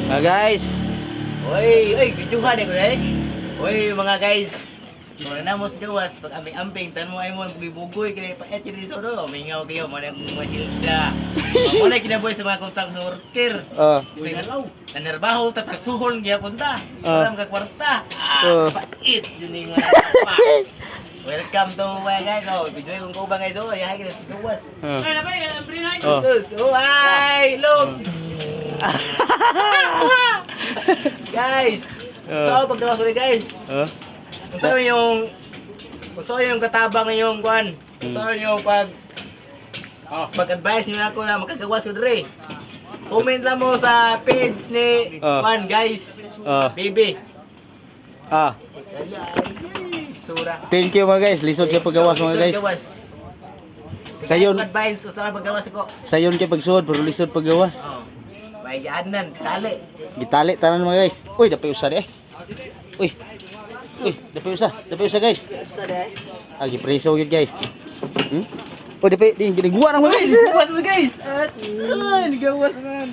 Guys. Oy, videohan ko eh. Oy mga guys. Muna na mo sa gawas pag amping tan mo ay mo bugoy kay pa etiri so do mingaw kayo mo na mo silda. Mo na kinaboy sa mga kontak sa worker. Nanarbaho ta pagsuhol gyapon ta. Para ka kwarta. Pait yun yung mga. Welcome to my guys. Oh, video kong ba guys. Oh, yahay ka sa gawas. Ay na ba ang brinay. Oh, ay, look. Guys. So pagdawas ulit guys. Gusto yung katabang yung kuan. Gusto yung pag-advise niyo ako na makagawas ko dire. Comment lang mo sa page ni kuan guys. Baby. Sura. Thank you mga guys. Lisod siya paggawas mga guys. Sayon. Advice sa paggawas ko. Sayon kay pagsuod pero lisod paggawas. May gaanan, tali. Gitali tanan mga guys. Uy, dapay usa de. Uy, dapay usa guys. Agi preso yun guys. Oh, dapay di ginaguwa na mga guys. Gawas mo guys. Gawas man.